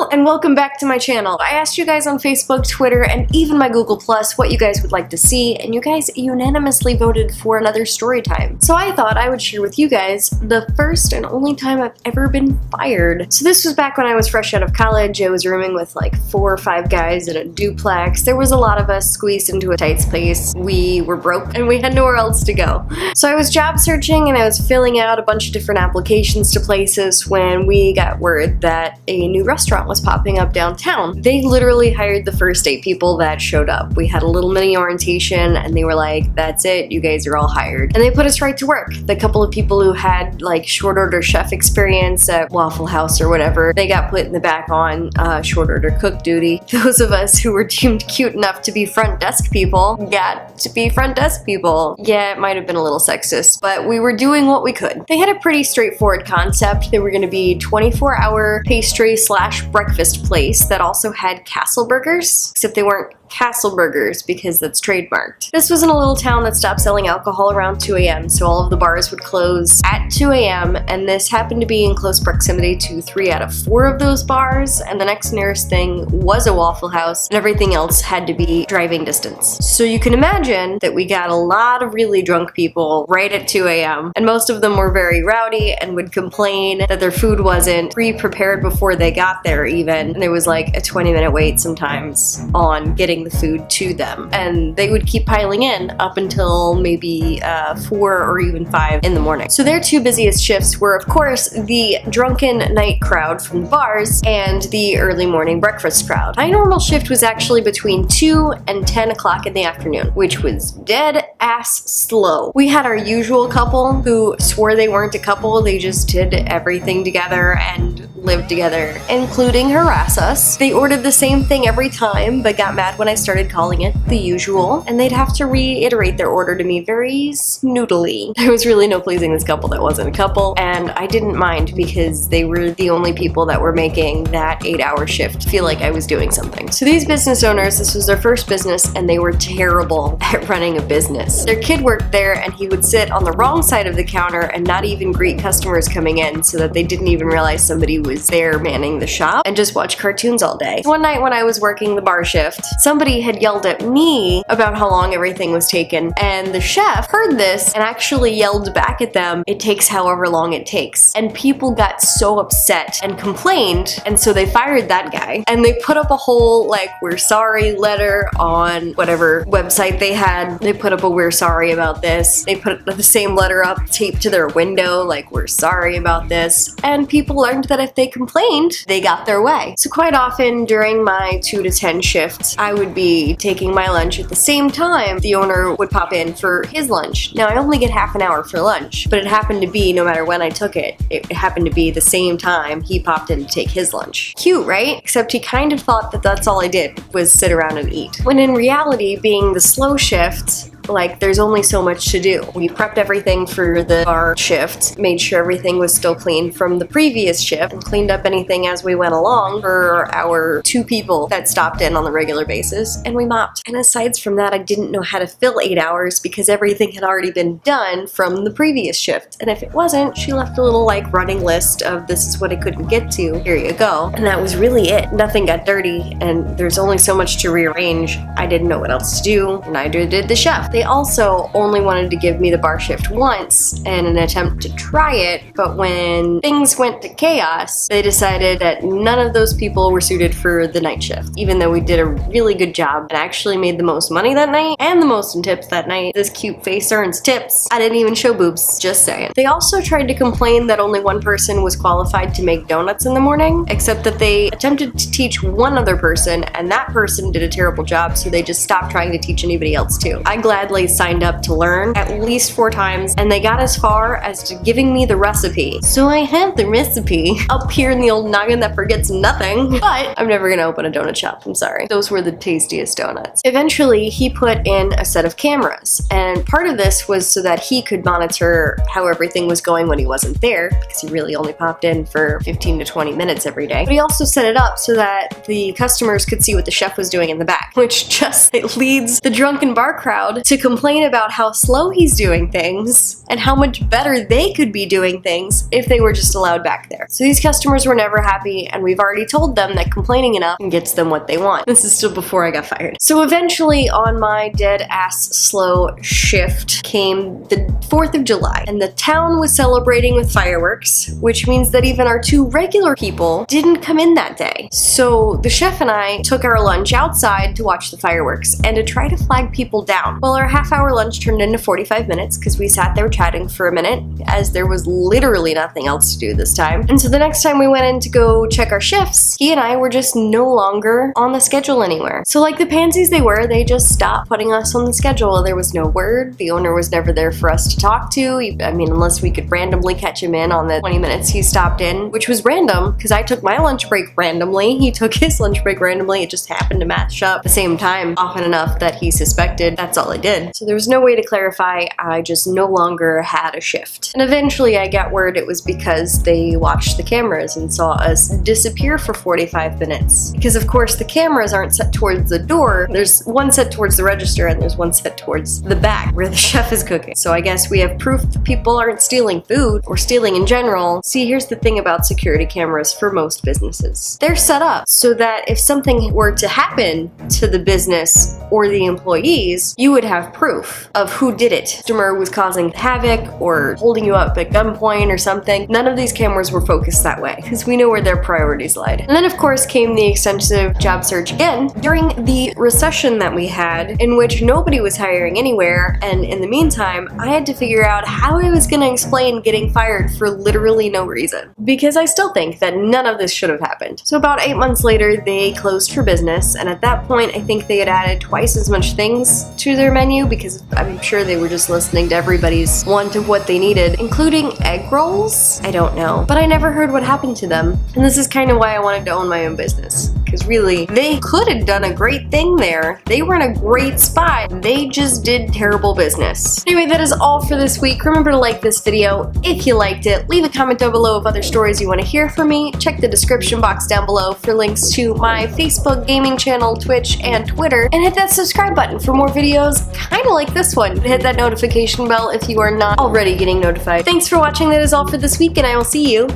Hello and welcome back to my channel. I asked you guys on Facebook, Twitter, and even my Google Plus what you guys would like to see, and you guys unanimously voted for another story time. So I thought I would share with you guys the first and only time I've ever been fired. So this was back when I was fresh out of college. I was rooming with like 4 or 5 guys in a duplex. There was a lot of us squeezed into a tight space. We were broke and we had nowhere else to go. So I was job searching and I was filling out a bunch of different applications to places when we got word that a new restaurant was popping up downtown. They literally hired the first 8 people that showed up. We had a little mini orientation and they were like, that's it, you guys are all hired. And they put us right to work. The couple of people who had like short order chef experience at Waffle House or whatever, they got put in the back on short order cook duty. Those of us who were deemed cute enough to be front desk people got to be front desk people. Yeah, it might have been a little sexist, but we were doing what we could. They had a pretty straightforward concept. They were going to be 24-hour pastry / breakfast place that also had castle burgers, except they weren't castle burgers because that's trademarked. This was in a little town that stopped selling alcohol around 2 a.m. so all of the bars would close at 2 a.m. and this happened to be in close proximity to 3 out of 4 of those bars, and the next nearest thing was a Waffle House and everything else had to be driving distance. So you can imagine that we got a lot of really drunk people right at 2 a.m. and most of them were very rowdy and would complain that their food wasn't pre-prepared before they got there even, and there was like a 20-minute wait sometimes on getting the food to them, and they would keep piling in up until maybe 4 or even 5 in the morning. So their 2 busiest shifts were of course the drunken night crowd from the bars and the early morning breakfast crowd. My normal shift was actually between 2 and 10 o'clock in the afternoon, which was dead ass slow. We had our usual couple who swore they weren't a couple, they just did everything together and lived together, including harass us. They ordered the same thing every time but got mad when I started calling it the usual, and they'd have to reiterate their order to me very snootily. There was really no pleasing this couple that wasn't a couple, and I didn't mind because they were the only people that were making that 8-hour shift feel like I was doing something. So these business owners, this was their first business and they were terrible at running a business. Their kid worked there and he would sit on the wrong side of the counter and not even greet customers coming in so that they didn't even realize somebody was there manning the shop and just watch cartoons all day. One night when I was working the bar shift, somebody had yelled at me about how long everything was taking, and the chef heard this and actually yelled back at them, "It takes however long it takes." And people got so upset and complained, and so they fired that guy and they put up a whole like "we're sorry" letter on whatever website they had. They put up a "we're sorry about this." They put the same letter up taped to their window like "we're sorry about this," and people learned that if they complained, they got their way. So quite often during my 2 to 10 shift, I would be taking my lunch at the same time the owner would pop in for his lunch. Now I only get half an hour for lunch, but it happened to be no matter when I took it, it happened to be the same time he popped in to take his lunch. Cute, right? Except he kind of thought that that's all I did was sit around and eat. When in reality, being the slow shift, like there's only so much to do. We prepped everything for the bar shift, made sure everything was still clean from the previous shift, and cleaned up anything as we went along for our 2 people that stopped in on the regular basis, and we mopped. And aside from that, I didn't know how to fill 8 hours because everything had already been done from the previous shift. And if it wasn't, she left a little like running list of this is what I couldn't get to, here you go. And that was really it. Nothing got dirty, and there's only so much to rearrange. I didn't know what else to do, neither did the chef. They also only wanted to give me the bar shift once in an attempt to try it, but when things went to chaos, they decided that none of those people were suited for the night shift. Even though we did a really good job and actually made the most money that night and the most in tips that night. This cute face earns tips. I didn't even show boobs, just saying. They also tried to complain that only one person was qualified to make donuts in the morning, except that they attempted to teach one other person and that person did a terrible job, so they just stopped trying to teach anybody else too. I gladly signed up to learn at least 4 times, and they got as far as to giving me the recipe. So I had the recipe up here in the old noggin that forgets nothing, but I'm never gonna open a donut shop, I'm sorry. Those were the tastiest donuts. Eventually, he put in a set of cameras, and part of this was so that he could monitor how everything was going when he wasn't there, because he really only popped in for 15 to 20 minutes every day. But he also set it up so that the customers could see what the chef was doing in the back, which just leads the drunken bar crowd to to complain about how slow he's doing things and how much better they could be doing things if they were just allowed back there. So these customers were never happy, and we've already told them that complaining enough gets them what they want. This is still before I got fired. So eventually, on my dead-ass slow shift came the 4th of July, and the town was celebrating with fireworks, which means that even our 2 regular people didn't come in that day. So the chef and I took our lunch outside to watch the fireworks and to try to flag people down. Well, our half-hour lunch turned into 45 minutes because we sat there chatting for a minute, as there was literally nothing else to do this time. And so the next time we went in to go check our shifts, he and I were just no longer on the schedule anywhere. So like the pansies they were, they just stopped putting us on the schedule. There was no word. The owner was never there for us to talk to. I mean, unless we could randomly catch him in on the 20 minutes he stopped in, which was random because I took my lunch break randomly. He took his lunch break randomly. It just happened to match up at the same time often enough that he suspected. That's all I did. So there was no way to clarify. I just no longer had a shift. And eventually I got word it was because they watched the cameras and saw us disappear for 45 minutes. Because of course the cameras aren't set towards the door. There's one set towards the register and there's one set towards the back where the chef is cooking. So I guess we have proof that people aren't stealing food or stealing in general. See, here's the thing about security cameras for most businesses. They're set up so that if something were to happen to the business or the employees, you would have proof of who did it. Customer was causing havoc or holding you up at gunpoint or something. None of these cameras were focused that way because we know where their priorities lied. And then of course came the extensive job search again during the recession that we had, in which nobody was hiring anywhere, and in the meantime I had to figure out how I was going to explain getting fired for literally no reason, because I still think that none of this should have happened. So about 8 months later they closed for business, and at that point I think they had added twice as much things to their menu because I'm sure they were just listening to everybody's want of what they needed, including egg rolls? I don't know, but I never heard what happened to them. And this is kind of why I wanted to own my own business, because really they could have done a great thing there. They were in a great spot. They just did terrible business. Anyway, that is all for this week. Remember to like this video if you liked it. Leave a comment down below of other stories you want to hear from me. Check the description box down below for links to my Facebook gaming channel, Twitch, and Twitter, and hit that subscribe button for more videos kind of like this one. Hit that notification bell if you are not already getting notified. Thanks for watching. That is all for this week, and I will see you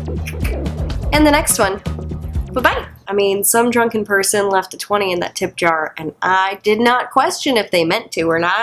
in the next one. Bye-bye. I mean, some drunken person left a 20 in that tip jar, and I did not question if they meant to or not.